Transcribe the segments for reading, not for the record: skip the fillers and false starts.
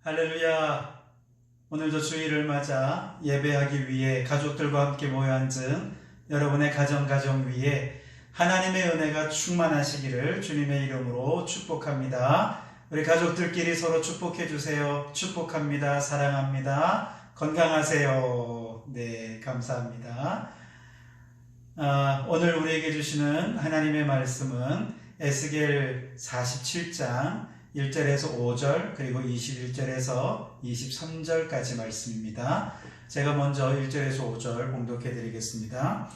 할렐루야. 오늘도 주일을 맞아 예배하기 위해 가족들과 함께 모여 앉은 여러분의 가정 위에 하나님의 은혜가 충만하시기를 주님의 이름으로 축복합니다. 우리 가족들끼리 서로 축복해 주세요. 축복합니다. 사랑합니다. 건강하세요. 네, 감사합니다. 오늘 우리에게 주시는 하나님의 말씀은 에스겔 47장 1절에서 5절 그리고 21절에서 23절까지 말씀입니다. 제가 먼저 1절에서 5절 봉독해 드리겠습니다.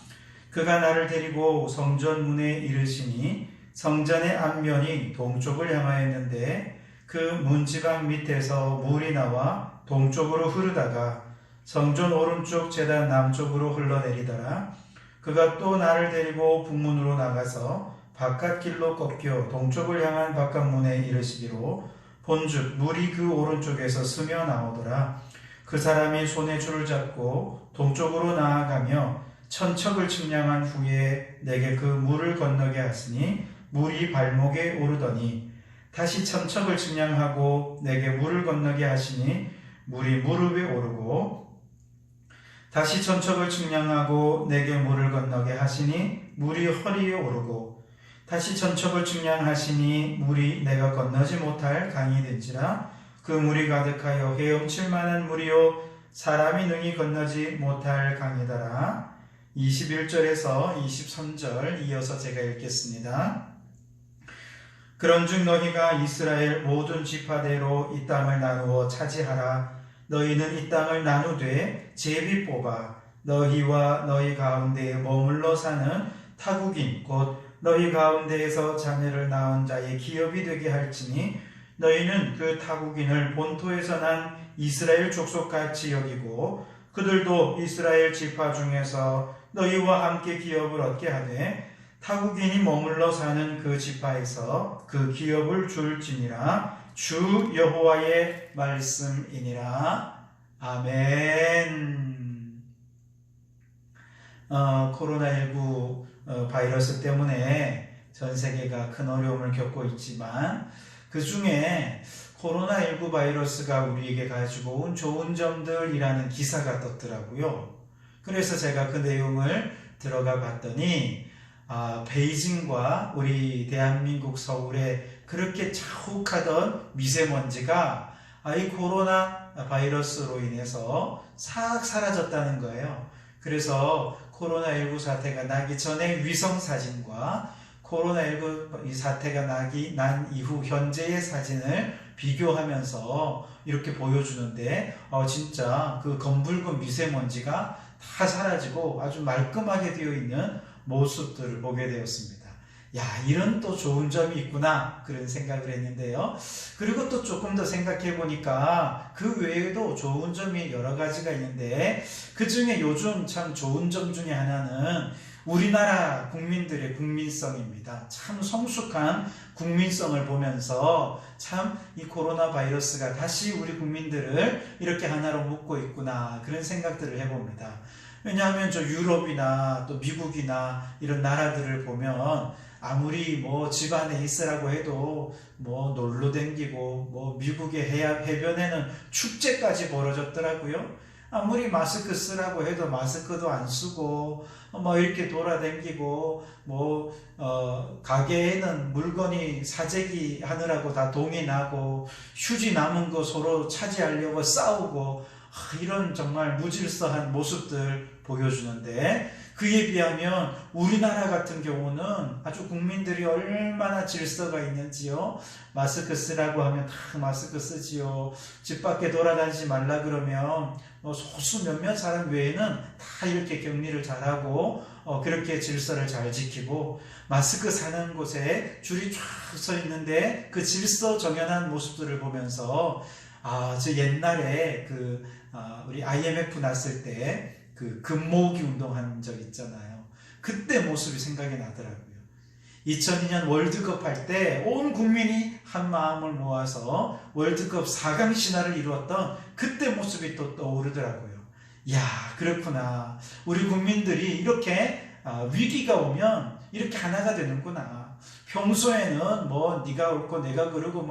그가 나를 데리고 성전 문에 이르시니 성전의 앞면이 동쪽을 향하였는데 그 문지방 밑에서 물이 나와 동쪽으로 흐르다가 성전 오른쪽 제단 남쪽으로 흘러내리더라. 그가 또 나를 데리고 북문으로 나가서 바깥길로 꺾여 동쪽을 향한 바깥문에 이르시기로 본즉 물이 그 오른쪽에서 스며 나오더라. 그 사람이 손에 줄을 잡고 동쪽으로 나아가며 천척을 측량한 후에 내게 그 물을 건너게 하시니 물이 발목에 오르더니 다시 천척을 측량하고 내게 물을 건너게 하시니 물이 무릎에 오르고 다시 천척을 측량하고 내게 물을 건너게 하시니 물이 허리에 오르고 다시 천척을 측량하시니 물이 내가 건너지 못할 강이 된지라. 그 물이 가득하여 헤엄칠 만한 물이요 사람이 능히 건너지 못할 강이더라. 21절에서 23절 이어서 제가 읽겠습니다. 그런즉 너희가 이스라엘 모든 지파대로 이 땅을 나누어 차지하라. 너희는 이 땅을 나누되 제비 뽑아 너희와 너희 가운데에 머물러 사는 타국인 곧 너희 가운데에서 자녀를 낳은 자의 기업이 되게 할지니 너희는 그 타국인을 본토에서 난 이스라엘 족속같이 여기고 그들도 이스라엘 지파 중에서 너희와 함께 기업을 얻게 하되 타국인이 머물러 사는 그 지파에서 그 기업을 줄지니라. 주 여호와의 말씀이니라. 아멘. 코로나19 바이러스 때문에 전 세계가 큰 어려움을 겪고 있지만 그 중에 코로나19 바이러스가 우리에게 가지고 온 좋은 점들이라는 기사가 떴더라고요. 그래서 제가 그 내용을 들어가 봤더니 베이징과 우리 대한민국 서울에 그렇게 자욱하던 미세먼지가 이 코로나 바이러스로 인해서 싹 사라졌다는 거예요. 그래서 코로나19 사태가 나기 전에 위성사진과 코로나19 이 사태가 난 이후 현재의 사진을 비교하면서 이렇게 보여주는데 진짜 그 검붉은 미세먼지가 다 사라지고 아주 말끔하게 되어 있는 모습들을 보게 되었습니다. 야, 이런 또 좋은 점이 있구나 그런 생각을 했는데요. 그리고 또 조금 더 생각해 보니까 그 외에도 좋은 점이 여러 가지가 있는데 그 중에 요즘 참 좋은 점 중에 하나는 우리나라 국민들의 국민성입니다. 참 성숙한 국민성을 보면서 참 이 코로나 바이러스가 다시 우리 국민들을 이렇게 하나로 묶고 있구나 그런 생각들을 해봅니다. 왜냐하면 저 유럽이나 또 미국이나 이런 나라들을 보면 아무리 뭐 집안에 있으라고 해도 뭐 놀러 댕기고 뭐 미국의 해변에는 축제까지 벌어졌더라고요. 아무리 마스크 쓰라고 해도 마스크도 안 쓰고 뭐 이렇게 돌아댕기고 가게에는 물건이 사재기 하느라고 다 동이 나고 휴지 남은 거 서로 차지하려고 싸우고 이런 정말 무질서한 모습들 보여주는데 그에 비하면 우리나라 같은 경우는 아주 국민들이 얼마나 질서가 있는지요. 마스크 쓰라고 하면 다 마스크 쓰지요. 집 밖에 돌아다니지 말라 그러면 소수 몇몇 사람 외에는 다 이렇게 격리를 잘하고 그렇게 질서를 잘 지키고 마스크 사는 곳에 줄이 쫙 서 있는데 그 질서 정연한 모습들을 보면서 저 옛날에 우리 IMF 났을 때 그 금모으기 운동한 적 있잖아요. 그때 모습이 생각이 나더라고요. 2002년 월드컵 할 때 온 국민이 한 마음을 모아서 월드컵 4강 신화를 이루었던 그때 모습이 또 떠오르더라고요. 이야, 그렇구나. 우리 국민들이 이렇게 위기가 오면 이렇게 하나가 되는구나. 평소에는 네가 옳고 내가 그러고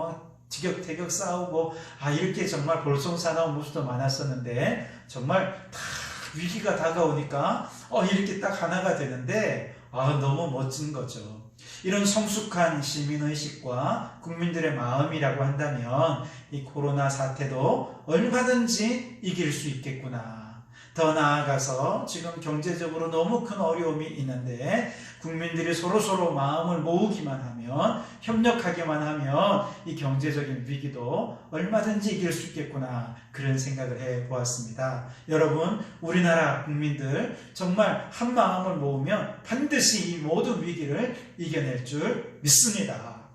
티격태격 싸우고 이렇게 정말 볼썽사나운 모습도 많았었는데 정말 다 위기가 다가오니까 이렇게 딱 하나가 되는데 너무 멋진 거죠. 이런 성숙한 시민의식과 국민들의 마음이라고 한다면 이 코로나 사태도 얼마든지 이길 수 있겠구나. 더 나아가서 지금 경제적으로 너무 큰 어려움이 있는데 국민들이 서로서로 마음을 모으기만 하면, 협력하기만 하면 이 경제적인 위기도 얼마든지 이길 수 있겠구나, 그런 생각을 해보았습니다. 여러분, 우리나라 국민들 정말 한 마음을 모으면 반드시 이 모든 위기를 이겨낼 줄 믿습니다.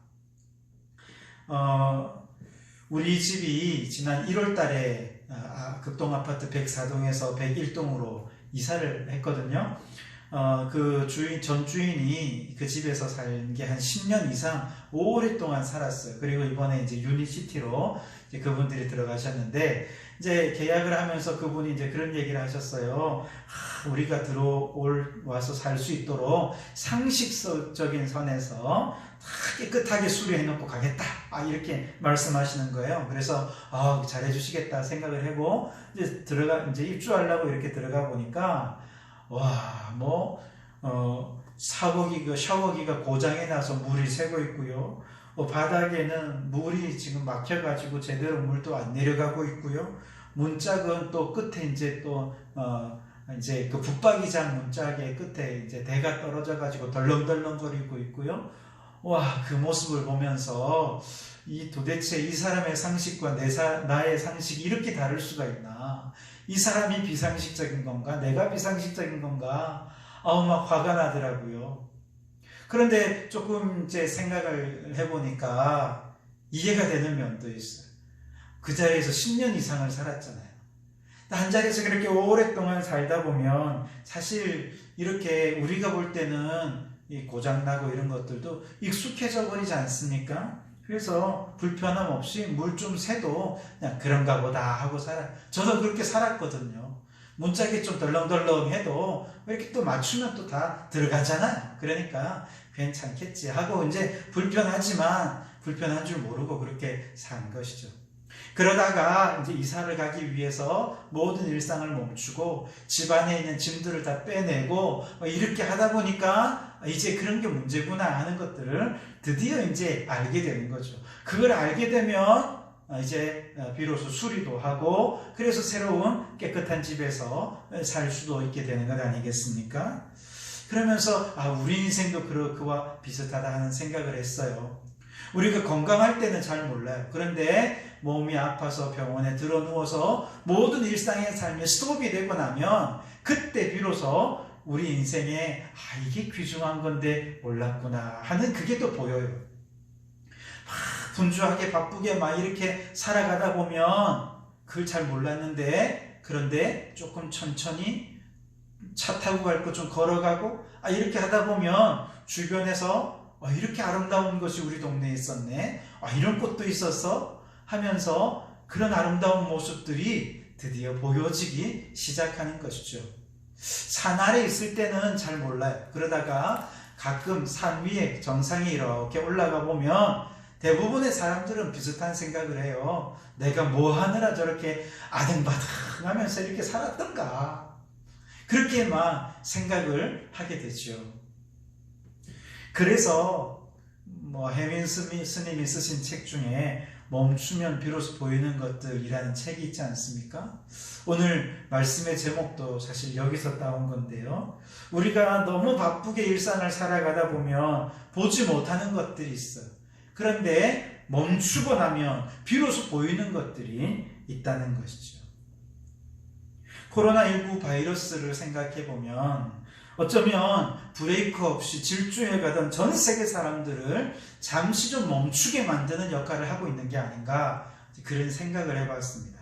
우리 집이 지난 1월 달에 극동아파트 104동에서 101동으로 이사를 했거든요. 전 주인이 그 집에서 산 게 한 10년 이상 오랫동안 살았어요. 그리고 이번에 이제 유니시티로 이제 그분들이 들어가셨는데, 이제 계약을 하면서 그분이 이제 그런 얘기를 하셨어요. 우리가 와서 살 수 있도록 상식적인 선에서 다 깨끗하게 수리해놓고 가겠다, 이렇게 말씀하시는 거예요. 그래서 잘해주시겠다 생각을 하고 이제 입주하려고 이렇게 들어가 보니까 샤워기가 고장이 나서 물이 새고 있고요. 바닥에는 물이 지금 막혀가지고 제대로 물도 안 내려가고 있고요. 문짝은 또 끝에 이제 이제 그 붙박이장 문짝의 끝에 이제 대가 떨어져가지고 덜렁덜렁거리고 있고요. 그 모습을 보면서 도대체 이 사람의 상식과 나의 상식이 이렇게 다를 수가 있나? 이 사람이 비상식적인 건가? 내가 비상식적인 건가? 막 화가 나더라고요. 그런데 조금 이제 생각을 해보니까 이해가 되는 면도 있어요. 그 자리에서 10년 이상을 살았잖아요. 한 자리에서 그렇게 오랫동안 살다 보면 사실 이렇게 우리가 볼 때는 이 고장나고 이런 것들도 익숙해져 버리지 않습니까? 그래서 불편함 없이 물 좀 새도 그냥 그런가 보다 하고 저도 그렇게 살았거든요. 문짝이 좀 덜렁덜렁해도 이렇게 또 맞추면 또 다 들어가잖아요. 그러니까 괜찮겠지 하고 이제 불편하지만 불편한 줄 모르고 그렇게 산 것이죠. 그러다가 이제 이사를 가기 위해서 모든 일상을 멈추고 집안에 있는 짐들을 다 빼내고 이렇게 하다 보니까 이제 그런 게 문제구나 하는 것들을 드디어 이제 알게 되는 거죠. 그걸 알게 되면 이제 비로소 수리도 하고 그래서 새로운 깨끗한 집에서 살 수도 있게 되는 것 아니겠습니까? 그러면서 우리 인생도 그와 비슷하다 하는 생각을 했어요. 우리가 건강할 때는 잘 몰라요. 그런데 몸이 아파서 병원에 들어 누워서 모든 일상의 삶이 스톱이 되고 나면 그때 비로소 우리 인생에 이게 귀중한 건데 몰랐구나 하는 그게 또 보여요. 분주하게 바쁘게 이렇게 살아가다 보면 그걸 잘 몰랐는데, 그런데 조금 천천히 차 타고 갈 거 좀 걸어가고 이렇게 하다 보면 주변에서 이렇게 아름다운 것이 우리 동네에 있었네, 이런 꽃도 있었어 하면서 그런 아름다운 모습들이 드디어 보여지기 시작하는 것이죠. 산 아래 있을 때는 잘 몰라요. 그러다가 가끔 산 위에 정상에 이렇게 올라가 보면 대부분의 사람들은 비슷한 생각을 해요. 내가 뭐 하느라 저렇게 아등바등하면서 이렇게 살았던가, 그렇게만 생각을 하게 되죠. 그래서 해민 스님이 쓰신 책 중에 멈추면 비로소 보이는 것들이라는 책이 있지 않습니까? 오늘 말씀의 제목도 사실 여기서 따온 건데요. 우리가 너무 바쁘게 일상을 살아가다 보면 보지 못하는 것들이 있어요. 그런데 멈추고 나면 비로소 보이는 것들이 있다는 것이죠. 코로나19 바이러스를 생각해 보면 어쩌면 브레이크 없이 질주해가던 전 세계 사람들을 잠시 좀 멈추게 만드는 역할을 하고 있는 게 아닌가, 그런 생각을 해봤습니다.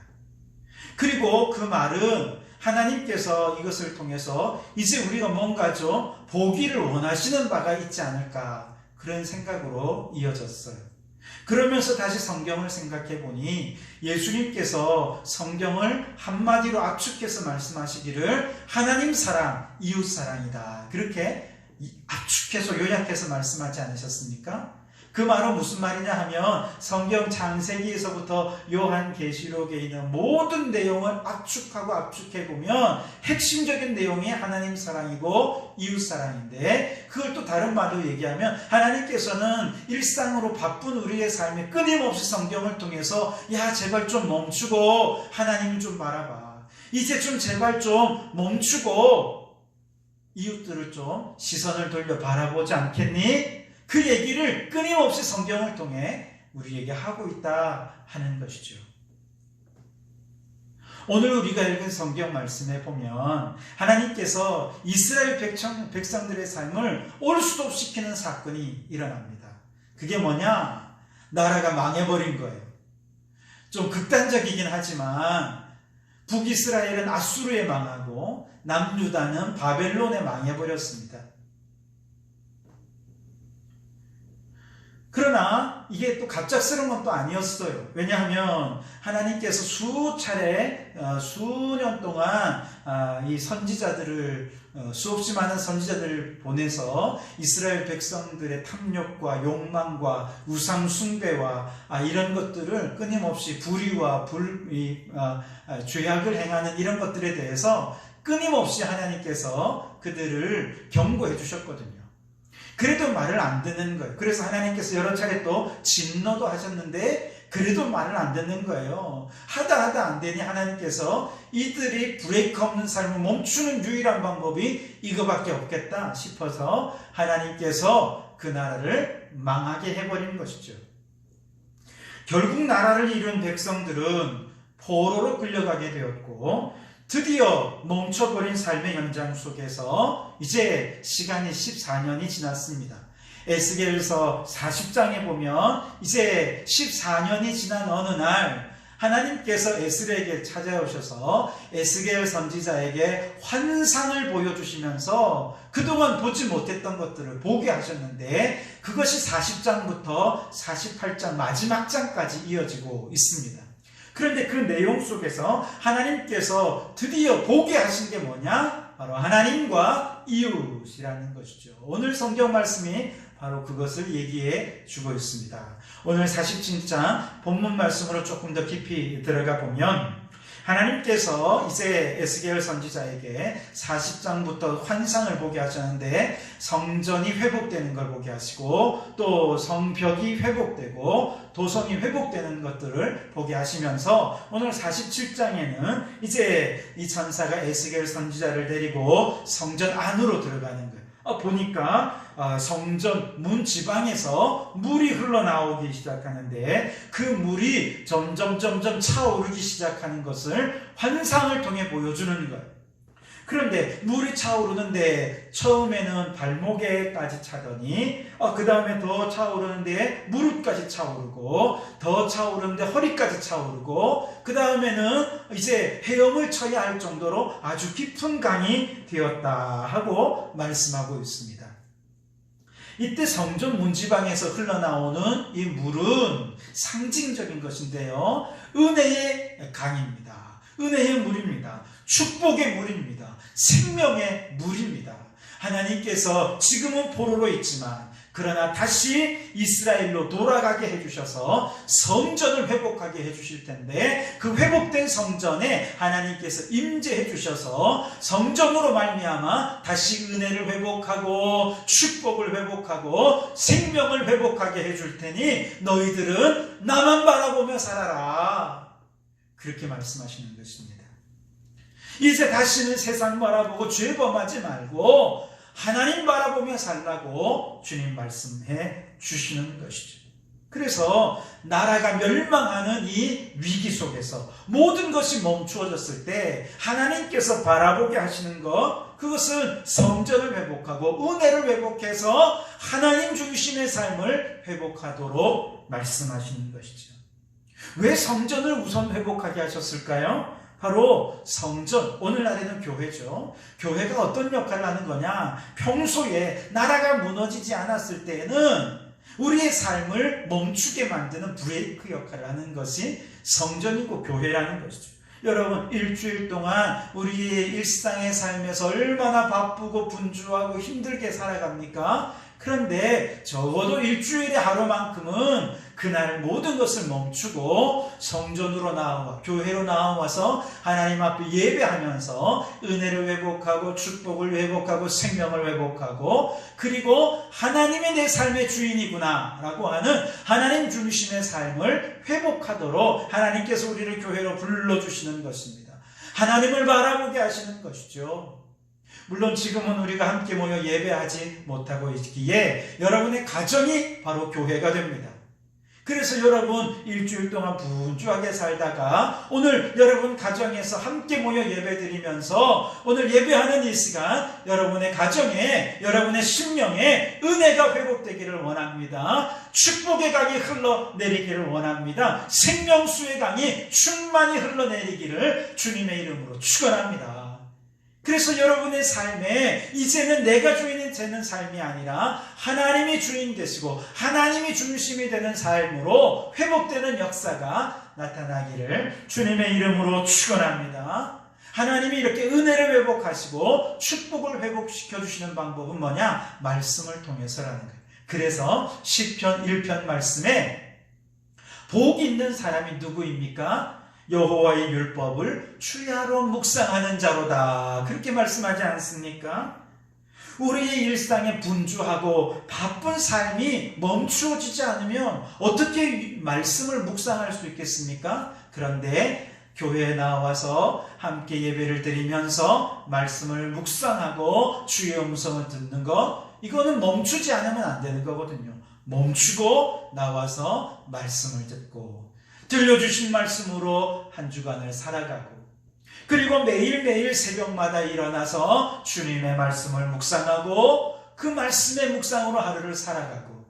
그리고 그 말은 하나님께서 이것을 통해서 이제 우리가 뭔가 좀 보기를 원하시는 바가 있지 않을까, 그런 생각으로 이어졌어요. 그러면서 다시 성경을 생각해 보니 예수님께서 성경을 한마디로 압축해서 말씀하시기를 하나님 사랑, 이웃 사랑이다, 그렇게 압축해서 요약해서 말씀하지 않으셨습니까? 그 말은 무슨 말이냐 하면 성경 창세기에서부터 요한계시록에 있는 모든 내용을 압축해보면 핵심적인 내용이 하나님 사랑이고 이웃 사랑인데, 그걸 또 다른 말로 얘기하면 하나님께서는 일상으로 바쁜 우리의 삶에 끊임없이 성경을 통해서 야 제발 좀 멈추고 하나님 좀 바라봐, 이제 좀 제발 좀 멈추고 이웃들을 좀 시선을 돌려 바라보지 않겠니? 그 얘기를 끊임없이 성경을 통해 우리에게 하고 있다 하는 것이죠. 오늘 우리가 읽은 성경 말씀에 보면 하나님께서 이스라엘 백성들의 삶을 올스톱시키는 사건이 일어납니다. 그게 뭐냐? 나라가 망해버린 거예요. 좀 극단적이긴 하지만 북이스라엘은 아수르에 망하고 남유다는 바벨론에 망해버렸습니다. 그러나 이게 또 갑작스러운 건 또 아니었어요. 왜냐하면 하나님께서 수차례 수년 동안 이 선지자들을 수없이 많은 선지자들을 보내서 이스라엘 백성들의 탐욕과 욕망과 우상 숭배와 이런 것들을 끊임없이 불의와 죄악을 행하는 이런 것들에 대해서 끊임없이 하나님께서 그들을 경고해 주셨거든요. 그래도 말을 안 듣는 거예요. 그래서 하나님께서 여러 차례 또 진노도 하셨는데 그래도 말을 안 듣는 거예요. 하다 안 되니 하나님께서 이들이 브레이크 없는 삶을 멈추는 유일한 방법이 이거밖에 없겠다 싶어서 하나님께서 그 나라를 망하게 해버린 것이죠. 결국 나라를 이룬 백성들은 포로로 끌려가게 되었고, 드디어 멈춰버린 삶의 현장 속에서 이제 시간이 14년이 지났습니다. 에스겔서 40장에 보면 이제 14년이 지난 어느 날 하나님께서 에스겔에게 찾아오셔서 에스겔 선지자에게 환상을 보여주시면서 그동안 보지 못했던 것들을 보게 하셨는데, 그것이 40장부터 48장 마지막 장까지 이어지고 있습니다. 그런데 그 내용 속에서 하나님께서 드디어 보게 하신 게 뭐냐? 바로 하나님과 이웃이라는 것이죠. 오늘 성경 말씀이 바로 그것을 얘기해 주고 있습니다. 오늘 47장 본문 말씀으로 조금 더 깊이 들어가 보면 하나님께서 이제 에스겔 선지자에게 40장부터 환상을 보게 하셨는데, 성전이 회복되는 걸 보게 하시고 또 성벽이 회복되고 도성이 회복되는 것들을 보게 하시면서 오늘 47장에는 이제 이 천사가 에스겔 선지자를 데리고 성전 안으로 들어가는 거예요. 보니까 성전 문 지방에서 물이 흘러나오기 시작하는데 그 물이 점점 차오르기 시작하는 것을 환상을 통해 보여주는 거예요. 그런데 물이 차오르는데 처음에는 발목에까지 차더니 그 다음에 더 차오르는데 무릎까지 차오르고, 더 차오르는데 허리까지 차오르고, 그 다음에는 이제 헤엄을 쳐야 할 정도로 아주 깊은 강이 되었다 하고 말씀하고 있습니다. 이때 성전 문지방에서 흘러나오는 이 물은 상징적인 것인데요, 은혜의 강입니다. 은혜의 물입니다. 축복의 물입니다. 생명의 물입니다. 하나님께서 지금은 포로로 있지만 그러나 다시 이스라엘로 돌아가게 해주셔서 성전을 회복하게 해주실 텐데, 그 회복된 성전에 하나님께서 임재해 주셔서 성전으로 말미암아 다시 은혜를 회복하고 축복을 회복하고 생명을 회복하게 해줄 테니 너희들은 나만 바라보며 살아라, 그렇게 말씀하시는 것입니다. 이제 다시는 세상 바라보고 죄 범하지 말고 하나님 바라보며 살라고 주님 말씀해 주시는 것이죠. 그래서 나라가 멸망하는 이 위기 속에서 모든 것이 멈추어졌을 때 하나님께서 바라보게 하시는 것, 그것은 성전을 회복하고 은혜를 회복해서 하나님 중심의 삶을 회복하도록 말씀하시는 것이죠. 왜 성전을 우선 회복하게 하셨을까요? 바로 성전, 오늘날에는 교회죠. 교회가 어떤 역할을 하는 거냐? 평소에 나라가 무너지지 않았을 때에는 우리의 삶을 멈추게 만드는 브레이크 역할을 하는 것이 성전이고 교회라는 것이죠. 여러분, 일주일 동안 우리의 일상의 삶에서 얼마나 바쁘고 분주하고 힘들게 살아갑니까? 그런데 적어도 일주일에 하루만큼은 그날 모든 것을 멈추고 성전으로 나와 교회로 나와서 하나님 앞에 예배하면서 은혜를 회복하고 축복을 회복하고 생명을 회복하고 그리고 하나님이 내 삶의 주인이구나 라고 하는 하나님 중심의 삶을 회복하도록 하나님께서 우리를 교회로 불러주시는 것입니다. 하나님을 바라보게 하시는 것이죠. 물론 지금은 우리가 함께 모여 예배하지 못하고 있기에 여러분의 가정이 바로 교회가 됩니다. 그래서 여러분 일주일 동안 분주하게 살다가 오늘 여러분 가정에서 함께 모여 예배드리면서 오늘 예배하는 이 시간 여러분의 가정에 여러분의 심령에 은혜가 회복되기를 원합니다. 축복의 강이 흘러내리기를 원합니다. 생명수의 강이 충만히 흘러내리기를 주님의 이름으로 축원합니다. 그래서 여러분의 삶에 이제는 내가 주인이 되는 삶이 아니라 하나님이 주인 되시고 하나님이 중심이 되는 삶으로 회복되는 역사가 나타나기를 주님의 이름으로 축원합니다. 하나님이 이렇게 은혜를 회복하시고 축복을 회복시켜 주시는 방법은 뭐냐? 말씀을 통해서라는 거예요. 그래서 시편 1편 말씀에 복 있는 사람이 누구입니까? 여호와의 율법을 주야로 묵상하는 자로다. 그렇게 말씀하지 않습니까? 우리의 일상에 분주하고 바쁜 삶이 멈추어지지 않으면 어떻게 말씀을 묵상할 수 있겠습니까? 그런데 교회에 나와서 함께 예배를 드리면서 말씀을 묵상하고 주의 음성을 듣는 것, 이거는 멈추지 않으면 안 되는 거거든요. 멈추고 나와서 말씀을 듣고 들려주신 말씀으로 한 주간을 살아가고 그리고 매일매일 새벽마다 일어나서 주님의 말씀을 묵상하고 그 말씀의 묵상으로 하루를 살아가고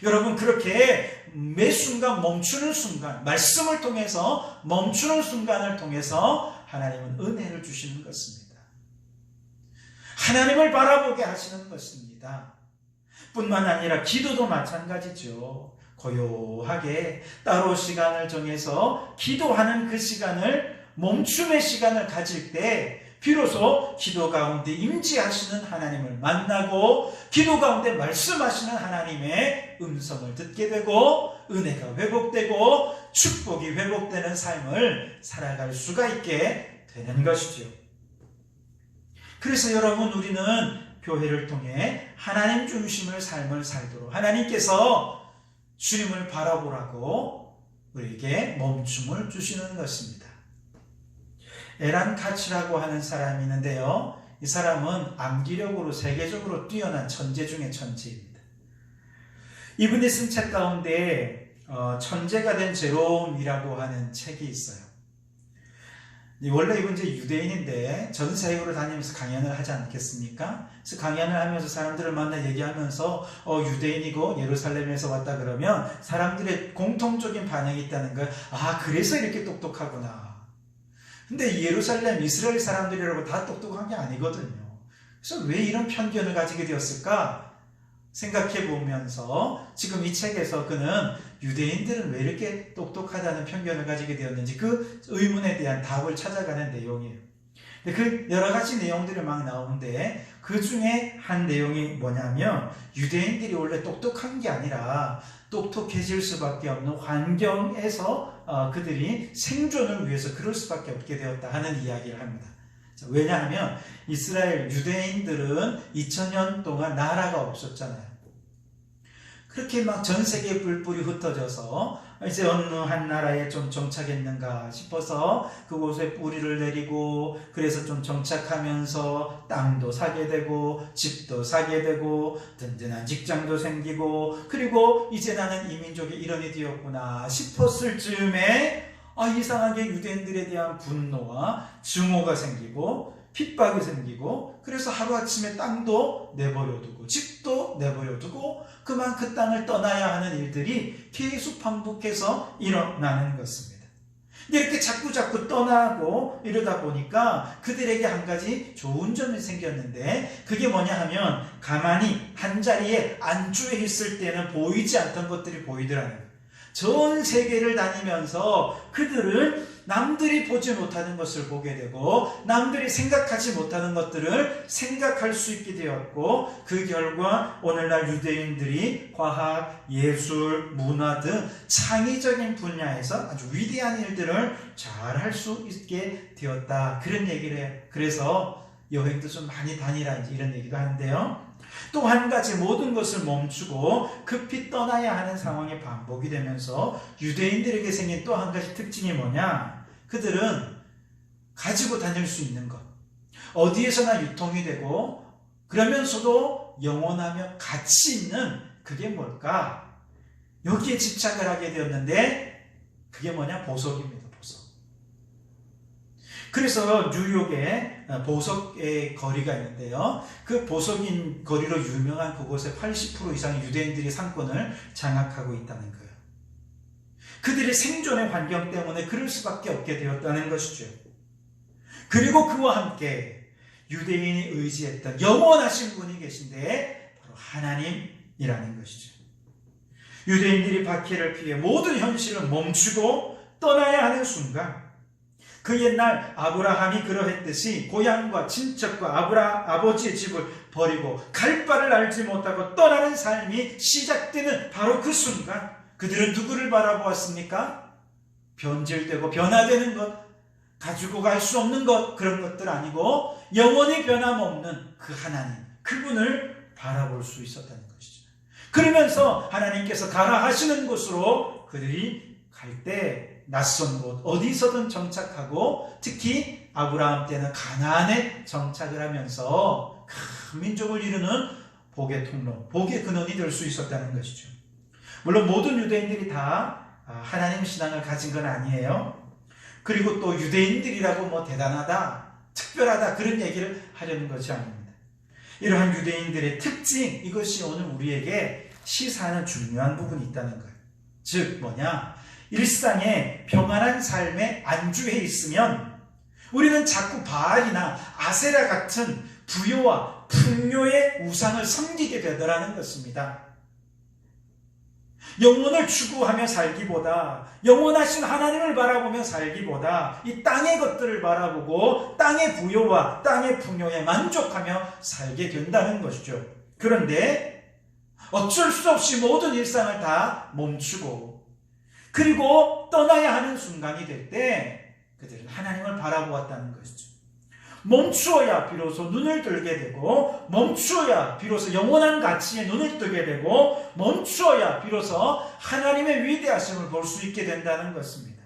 여러분 그렇게 매 순간 멈추는 순간 말씀을 통해서 멈추는 순간을 통해서 하나님은 은혜를 주시는 것입니다. 하나님을 바라보게 하시는 것입니다. 뿐만 아니라 기도도 마찬가지죠. 고요하게 따로 시간을 정해서 기도하는 그 시간을 멈춤의 시간을 가질 때 비로소 기도 가운데 임재하시는 하나님을 만나고 기도 가운데 말씀하시는 하나님의 음성을 듣게 되고 은혜가 회복되고 축복이 회복되는 삶을 살아갈 수가 있게 되는 것이죠. 그래서 여러분 우리는 교회를 통해 하나님 중심의 삶을 살도록 하나님께서 주님을 바라보라고 우리에게 멈춤을 주시는 것입니다. 에란 카츠라고 하는 사람이 있는데요. 이 사람은 암기력으로 세계적으로 뛰어난 천재 중에 천재입니다. 이분이 쓴 책 가운데 천재가 된 제롬이라고 하는 책이 있어요. 원래 이분 이제 유대인인데 전 세계로 다니면서 강연을 하지 않겠습니까? 그래서 강연을 하면서 사람들을 만나 얘기하면서 유대인이고 예루살렘에서 왔다 그러면 사람들의 공통적인 반응이 있다는 거예요. 아, 그래서 이렇게 똑똑하구나. 근데 예루살렘 이스라엘 사람들이라고 다 똑똑한 게 아니거든요. 그래서 왜 이런 편견을 가지게 되었을까? 생각해 보면서 지금 이 책에서 그는 유대인들은 왜 이렇게 똑똑하다는 편견을 가지게 되었는지 그 의문에 대한 답을 찾아가는 내용이에요. 그 여러 가지 내용들이 막 나오는데 그 중에 한 내용이 뭐냐면 유대인들이 원래 똑똑한 게 아니라 똑똑해질 수밖에 없는 환경에서 그들이 생존을 위해서 그럴 수밖에 없게 되었다 하는 이야기를 합니다. 왜냐하면 이스라엘 유대인들은 2000년 동안 나라가 없었잖아요. 그렇게 막 전 세계에 뿔뿔이 흩어져서 이제 어느 한 나라에 좀 정착했는가 싶어서 그곳에 뿌리를 내리고 그래서 좀 정착하면서 땅도 사게 되고 집도 사게 되고 든든한 직장도 생기고 그리고 이제 나는 이 민족의 일원이 되었구나 싶었을 즈음에 이상하게 유대인들에 대한 분노와 증오가 생기고 핍박이 생기고 그래서 하루아침에 땅도 내버려두고 집도 내버려두고 그만 그 땅을 떠나야 하는 일들이 계속 반복해서 일어나는 것입니다. 이렇게 자꾸 떠나고 이러다 보니까 그들에게 한 가지 좋은 점이 생겼는데 그게 뭐냐 하면 가만히 한 자리에 안주해 있을 때는 보이지 않던 것들이 보이더라고요. 전 세계를 다니면서 그들은 남들이 보지 못하는 것을 보게 되고 남들이 생각하지 못하는 것들을 생각할 수 있게 되었고 그 결과 오늘날 유대인들이 과학, 예술, 문화 등 창의적인 분야에서 아주 위대한 일들을 잘 할 수 있게 되었다. 그런 얘기를 해요. 그래서 여행도 좀 많이 다니라 이런 얘기도 하는데요. 또 한 가지 모든 것을 멈추고 급히 떠나야 하는 상황이 반복이 되면서 유대인들에게 생긴 또 한 가지 특징이 뭐냐? 그들은 가지고 다닐 수 있는 것, 어디에서나 유통이 되고 그러면서도 영원하며 가치 있는 그게 뭘까? 여기에 집착을 하게 되었는데 그게 뭐냐? 보석입니다. 보석. 그래서 뉴욕에 보석의 거리가 있는데요. 그 보석인 거리로 유명한 그곳의 80% 이상의 유대인들이 상권을 장악하고 있다는 거예요. 그들의 생존의 환경 때문에 그럴 수밖에 없게 되었다는 것이죠. 그리고 그와 함께 유대인이 의지했던 영원하신 분이 계신데 바로 하나님이라는 것이죠. 유대인들이 박해를 피해 모든 현실을 멈추고 떠나야 하는 순간 그 옛날 아브라함이 그러했듯이 고향과 친척과 아버지의 집을 버리고 갈 바를 알지 못하고 떠나는 삶이 시작되는 바로 그 순간 그들은 누구를 바라보았습니까? 변질되고 변화되는 것, 가지고 갈 수 없는 것, 그런 것들 아니고 영원히 변함없는 그 하나님, 그분을 바라볼 수 있었다는 것이죠. 그러면서 하나님께서 가라 하시는 곳으로 그들이 갈 때 낯선 곳 어디서든 정착하고 특히 아브라함 때는 가나안에 정착을 하면서 큰 민족을 이루는 복의 통로, 복의 근원이 될 수 있었다는 것이죠. 물론 모든 유대인들이 다 하나님 신앙을 가진 건 아니에요. 그리고 또 유대인들이라고 뭐 대단하다, 특별하다 그런 얘기를 하려는 것이 아닙니다. 이러한 유대인들의 특징, 이것이 오늘 우리에게 시사하는 중요한 부분이 있다는 거예요. 즉 뭐냐? 일상의 평안한 삶에 안주해 있으면 우리는 자꾸 바알이나 아세라 같은 부요와 풍요의 우상을 섬기게 되더라는 것입니다. 영혼을 추구하며 살기보다, 영원하신 하나님을 바라보며 살기보다 이 땅의 것들을 바라보고 땅의 부요와 땅의 풍요에 만족하며 살게 된다는 것이죠. 그런데 어쩔 수 없이 모든 일상을 다 멈추고 그리고 떠나야 하는 순간이 될 때 그들은 하나님을 바라보았다는 것이죠. 멈추어야 비로소 눈을 들게 되고 멈추어야 비로소 영원한 가치에 눈을 뜨게 되고 멈추어야 비로소 하나님의 위대하심을 볼 수 있게 된다는 것입니다.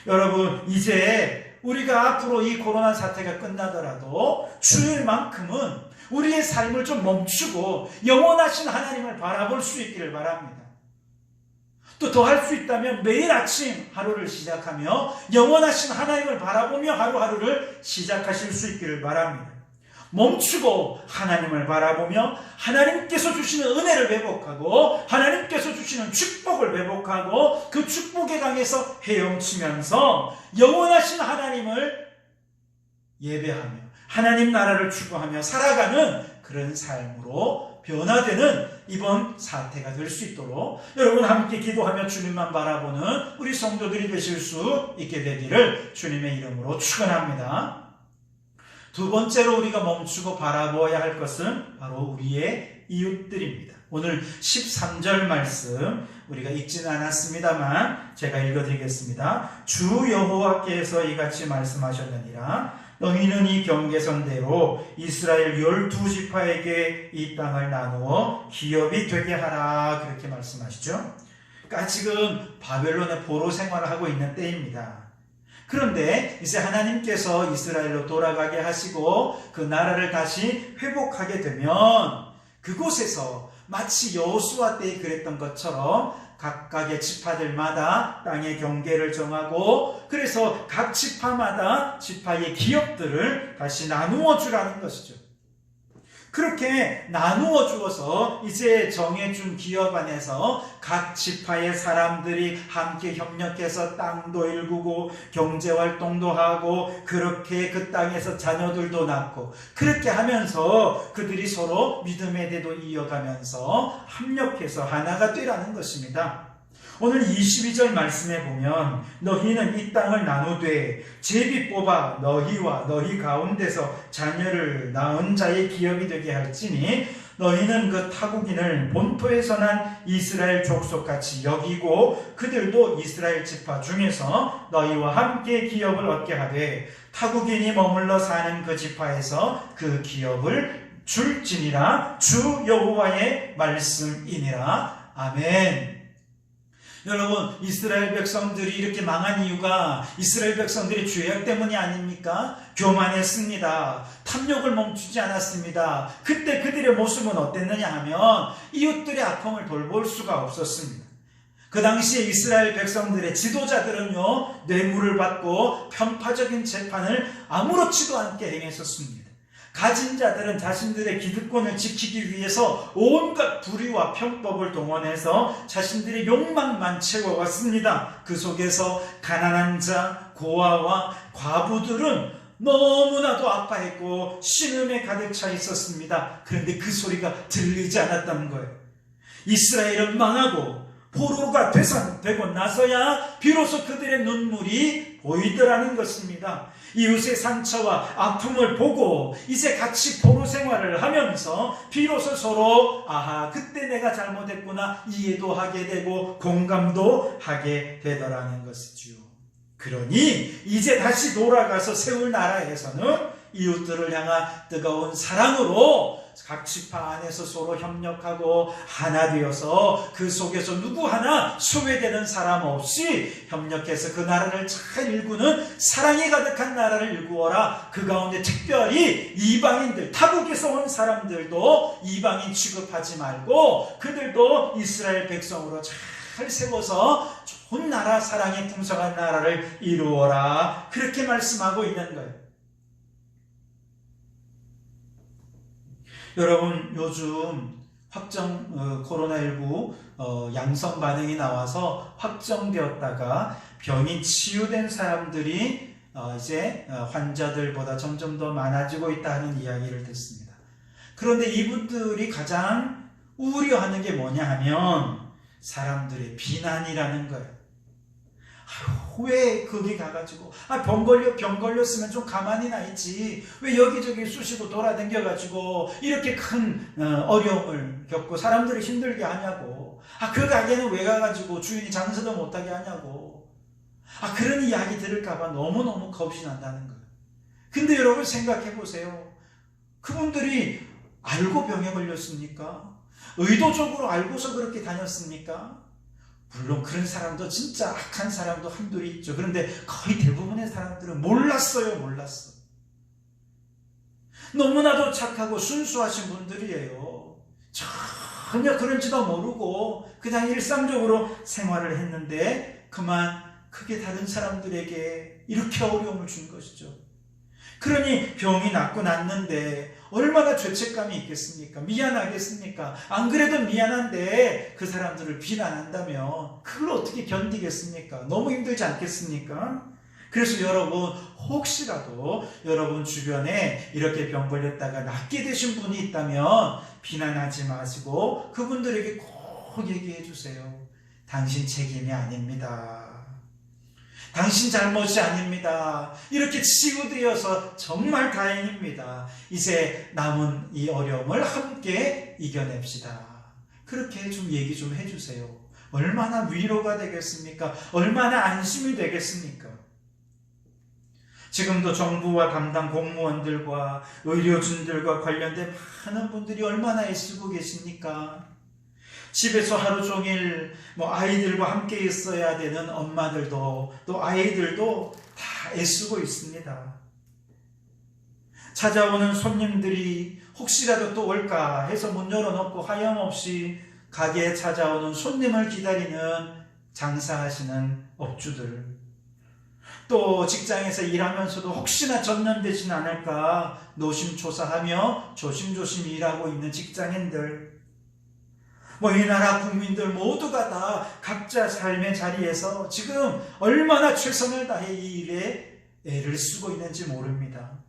여러분, 이제 우리가 앞으로 이 코로나 사태가 끝나더라도 주일만큼은 우리의 삶을 좀 멈추고 영원하신 하나님을 바라볼 수 있기를 바랍니다. 또 더 할 수 있다면 매일 아침 하루를 시작하며 영원하신 하나님을 바라보며 하루하루를 시작하실 수 있기를 바랍니다. 멈추고 하나님을 바라보며 하나님께서 주시는 은혜를 회복하고 하나님께서 주시는 축복을 회복하고 그 축복의 강에서 헤엄치면서 영원하신 하나님을 예배하며 하나님 나라를 추구하며 살아가는 그런 삶으로 변화되는 이번 사태가 될 수 있도록 여러분 함께 기도하며 주님만 바라보는 우리 성도들이 되실 수 있게 되기를 주님의 이름으로 축원합니다. 두 번째로 우리가 멈추고 바라보아야 할 것은 바로 우리의 이웃들입니다. 오늘 13절 말씀 우리가 읽지는 않았습니다만 제가 읽어드리겠습니다. 주 여호와께서 이같이 말씀하셨느니라. 너희는 이 경계선대로 이스라엘 12지파에게 이 땅을 나누어 기업이 되게 하라. 그렇게 말씀하시죠. 그러니까 지금 바벨론의 포로 생활을 하고 있는 때입니다. 그런데 이제 하나님께서 이스라엘로 돌아가게 하시고 그 나라를 다시 회복하게 되면 그곳에서 마치 여호수아 때에 그랬던 것처럼 각각의 지파들마다 땅의 경계를 정하고 그래서 각 지파마다 지파의 기업들을 다시 나누어 주라는 것이죠. 그렇게 나누어 주어서 이제 정해준 기업 안에서 각 지파의 사람들이 함께 협력해서 땅도 일구고 경제활동도 하고 그렇게 그 땅에서 자녀들도 낳고 그렇게 하면서 그들이 서로 믿음의 대도 이어가면서 합력해서 하나가 되라는 것입니다. 오늘 22절 말씀에 보면 너희는 이 땅을 나누되 제비 뽑아 너희와 너희 가운데서 자녀를 낳은 자의 기업이 되게 할지니 너희는 그 타국인을 본토에서 난 이스라엘 족속같이 여기고 그들도 이스라엘 지파 중에서 너희와 함께 기업을 얻게 하되 타국인이 머물러 사는 그 지파에서 그 기업을 줄지니라. 주 여호와의 말씀이니라. 아멘. 여러분, 이스라엘 백성들이 이렇게 망한 이유가 이스라엘 백성들의 죄악 때문이 아닙니까? 교만했습니다. 탐욕을 멈추지 않았습니다. 그때 그들의 모습은 어땠느냐 하면 이웃들의 아픔을 돌볼 수가 없었습니다. 그 당시에 이스라엘 백성들의 지도자들은요, 뇌물을 받고 편파적인 재판을 아무렇지도 않게 행했었습니다. 가진 자들은 자신들의 기득권을 지키기 위해서 온갖 불의와 편법을 동원해서 자신들의 욕망만 채워왔습니다. 그 속에서 가난한 자, 고아와 과부들은 너무나도 아파했고 신음에 가득 차 있었습니다. 그런데 그 소리가 들리지 않았다는 거예요. 이스라엘은 망하고 포로가 되고 나서야 비로소 그들의 눈물이 보이더라는 것입니다. 이웃의 상처와 아픔을 보고 이제 같이 포로 생활을 하면서 비로소 서로 그때 내가 잘못했구나 이해도 하게 되고 공감도 하게 되더라는 것이지요. 그러니 이제 다시 돌아가서 세울 나라에서는 이웃들을 향한 뜨거운 사랑으로 각 지파 안에서 서로 협력하고 하나 되어서 그 속에서 누구 하나 소외되는 사람 없이 협력해서 그 나라를 잘 일구는 사랑이 가득한 나라를 일구어라. 그 가운데 특별히 이방인들, 타국에서 온 사람들도 이방인 취급하지 말고 그들도 이스라엘 백성으로 잘 세워서 좋은 나라, 사랑이 풍성한 나라를 이루어라. 그렇게 말씀하고 있는 거예요. 여러분, 요즘 코로나19 양성 반응이 나와서 확정되었다가 병이 치유된 사람들이 이제 환자들보다 점점 더 많아지고 있다는 이야기를 듣습니다. 그런데 이분들이 가장 우려하는 게 뭐냐 하면 사람들의 비난이라는 거예요. 왜 거기 가가지고 병 걸렸으면 좀 가만히 나 있지 왜 여기저기 쑤시고 돌아다녀가지고 이렇게 큰 어려움을 겪고 사람들을 힘들게 하냐고. 그 가게는 왜 가가지고 주인이 장사도 못하게 하냐고. 그런 이야기 들을까봐 너무너무 겁이 난다는 거예요. 근데 여러분 생각해 보세요. 그분들이 알고 병에 걸렸습니까? 의도적으로 알고서 그렇게 다녔습니까? 물론 그런 사람도 진짜 악한 사람도 한둘이 있죠. 그런데 거의 대부분의 사람들은 몰랐어요. 너무나도 착하고 순수하신 분들이에요. 전혀 그런지도 모르고 그냥 일상적으로 생활을 했는데 그만 그게 다른 사람들에게 이렇게 어려움을 준 것이죠. 그러니 병이 낫고 났는데 얼마나 죄책감이 있겠습니까? 미안하겠습니까? 안 그래도 미안한데 그 사람들을 비난한다면 그걸 어떻게 견디겠습니까? 너무 힘들지 않겠습니까? 그래서 여러분, 혹시라도 여러분 주변에 이렇게 병 걸렸다가 낫게 되신 분이 있다면 비난하지 마시고 그분들에게 꼭 얘기해 주세요. 당신 책임이 아닙니다. 당신 잘못이 아닙니다. 이렇게 치유되어서 정말 다행입니다. 이제 남은 이 어려움을 함께 이겨냅시다. 그렇게 좀 얘기 좀 해주세요. 얼마나 위로가 되겠습니까? 얼마나 안심이 되겠습니까? 지금도 정부와 담당 공무원들과 의료진들과 관련된 많은 분들이 얼마나 애쓰고 계십니까? 집에서 하루 종일 아이들과 함께 있어야 되는 엄마들도 또 아이들도 다 애쓰고 있습니다. 찾아오는 손님들이 혹시라도 또 올까 해서 문 열어놓고 하염없이 가게에 찾아오는 손님을 기다리는 장사하시는 업주들, 또 직장에서 일하면서도 혹시나 전염되진 않을까 노심초사하며 조심조심 일하고 있는 직장인들, 이 나라 국민들 모두가 다 각자 삶의 자리에서 지금 얼마나 최선을 다해 이 일에 애를 쓰고 있는지 모릅니다.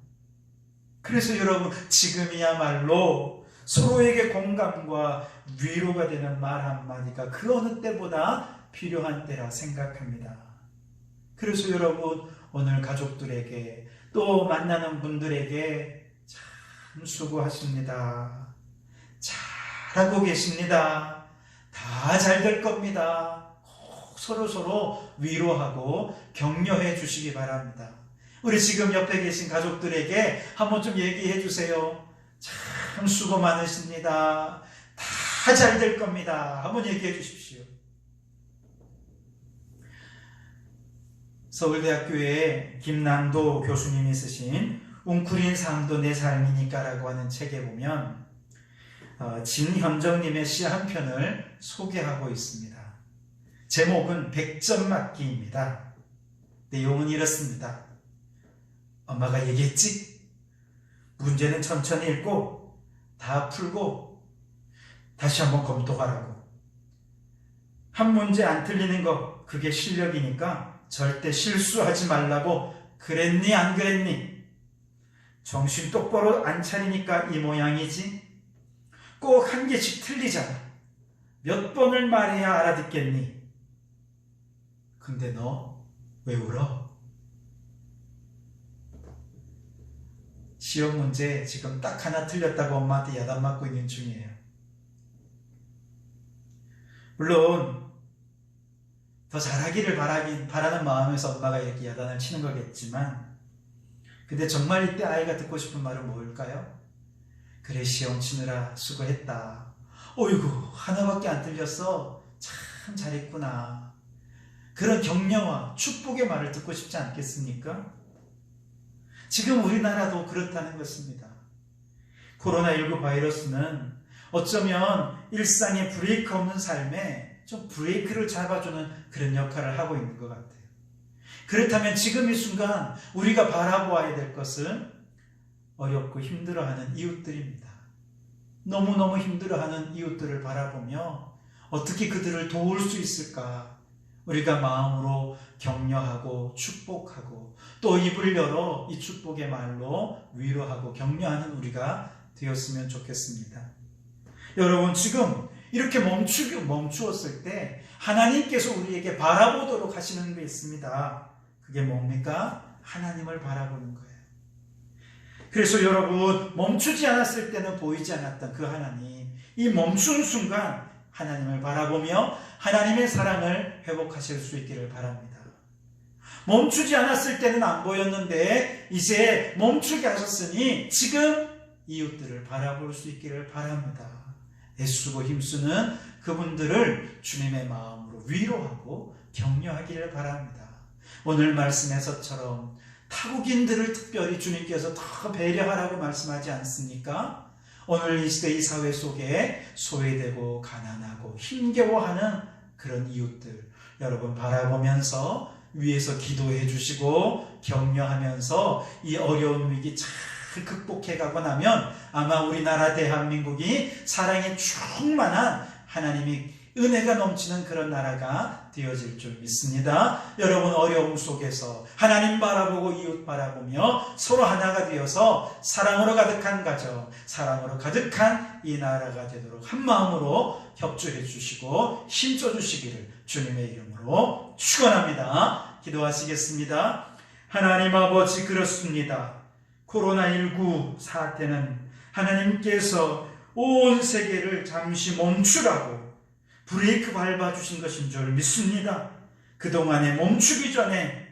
그래서 여러분, 지금이야말로 서로에게 공감과 위로가 되는 말 한마디가 그 어느 때보다 필요한 때라 생각합니다. 그래서 여러분, 오늘 가족들에게 또 만나는 분들에게 참 수고하십니다. 잘하고 계십니다. 다 잘 될 겁니다. 꼭 서로 위로하고 격려해 주시기 바랍니다. 우리 지금 옆에 계신 가족들에게 한번 좀 얘기해 주세요. 참 수고 많으십니다. 다 잘 될 겁니다. 한번 얘기해 주십시오. 서울대학교에 김남도 교수님이 쓰신 웅크린 삶도 내 삶이니까 라고 하는 책에 보면 진현정님의 시 한 편을 소개하고 있습니다. 제목은 100점 맞기입니다. 내용은 이렇습니다. 엄마가 얘기했지? 문제는 천천히 읽고 다 풀고 다시 한번 검토하라고. 한 문제 안 틀리는 거 그게 실력이니까 절대 실수하지 말라고 그랬니 안 그랬니? 정신 똑바로 안 차리니까 이 모양이지? 꼭 한 개씩 틀리잖아. 몇 번을 말해야 알아듣겠니? 근데 너 왜 울어? 시험 문제 지금 딱 하나 틀렸다고 엄마한테 야단 맞고 있는 중이에요. 물론 더 잘하기를 바라는 마음에서 엄마가 이렇게 야단을 치는 거겠지만, 근데 정말 이때 아이가 듣고 싶은 말은 뭘까요? 그래, 시험 치느라 수고했다. 어이구, 하나밖에 안 틀렸어. 참 잘했구나. 그런 격려와 축복의 말을 듣고 싶지 않겠습니까? 지금 우리나라도 그렇다는 것입니다. 코로나19 바이러스는 어쩌면 일상의 브레이크 없는 삶에 좀 브레이크를 잡아주는 그런 역할을 하고 있는 것 같아요. 그렇다면 지금 이 순간 우리가 바라보아야 될 것은 어렵고 힘들어하는 이웃들입니다. 너무너무 힘들어하는 이웃들을 바라보며 어떻게 그들을 도울 수 있을까? 우리가 마음으로 격려하고 축복하고 또 입을 열어 이 축복의 말로 위로하고 격려하는 우리가 되었으면 좋겠습니다. 여러분, 지금 이렇게 멈추었을 때 하나님께서 우리에게 바라보도록 하시는 게 있습니다. 그게 뭡니까? 하나님을 바라보는 거예요. 그래서 여러분, 멈추지 않았을 때는 보이지 않았던 그 하나님, 이 멈춘 순간 하나님을 바라보며 하나님의 사랑을 회복하실 수 있기를 바랍니다. 멈추지 않았을 때는 안 보였는데 이제 멈추게 하셨으니 지금 이웃들을 바라볼 수 있기를 바랍니다. 애쓰고 힘쓰는 그분들을 주님의 마음으로 위로하고 격려하기를 바랍니다. 오늘 말씀에서처럼 타국인들을 특별히 주님께서 더 배려하라고 말씀하지 않습니까? 오늘 이 시대 이 사회 속에 소외되고 가난하고 힘겨워하는 그런 이웃들 여러분 바라보면서 위에서 기도해 주시고 격려하면서 이 어려운 위기 잘 극복해가고 나면 아마 우리나라 대한민국이 사랑에 충만한 하나님이 은혜가 넘치는 그런 나라가 되어질 줄 믿습니다. 여러분 어려움 속에서 하나님 바라보고 이웃 바라보며 서로 하나가 되어서 사랑으로 가득한 가정, 사랑으로 가득한 이 나라가 되도록 한 마음으로 협조해 주시고 힘줘 주시기를 주님의 이름으로 축원합니다. 기도하시겠습니다. 하나님 아버지, 그렇습니다. 코로나19 사태는 하나님께서 온 세계를 잠시 멈추라고 브레이크 밟아주신 것인 줄 믿습니다. 그동안에 멈추기 전에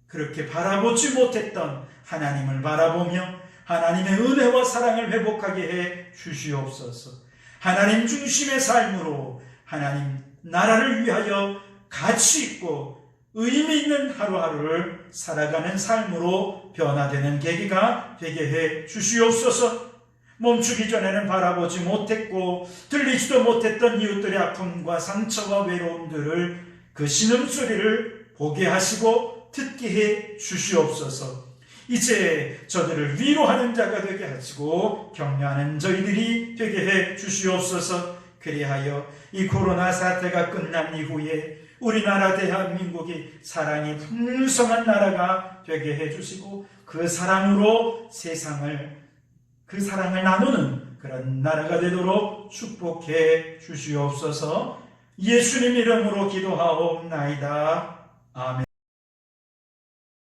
그렇게 바라보지 못했던 하나님을 바라보며 하나님의 은혜와 사랑을 회복하게 해 주시옵소서. 하나님 중심의 삶으로 하나님 나라를 위하여 가치 있고 의미 있는 하루하루를 살아가는 삶으로 변화되는 계기가 되게 해 주시옵소서. 멈추기 전에는 바라보지 못했고 들리지도 못했던 이웃들의 아픔과 상처와 외로움들을 그 신음소리를 보게 하시고 듣게 해 주시옵소서. 이제 저들을 위로하는 자가 되게 하시고 격려하는 저희들이 되게 해 주시옵소서. 그리하여 이 코로나 사태가 끝난 이후에 우리나라 대한민국이 사랑이 풍성한 나라가 되게 해주시고 그 사랑으로 그 사랑을 나누는 그런 나라가 되도록 축복해 주시옵소서. 예수님 이름으로 기도하옵나이다. 아멘.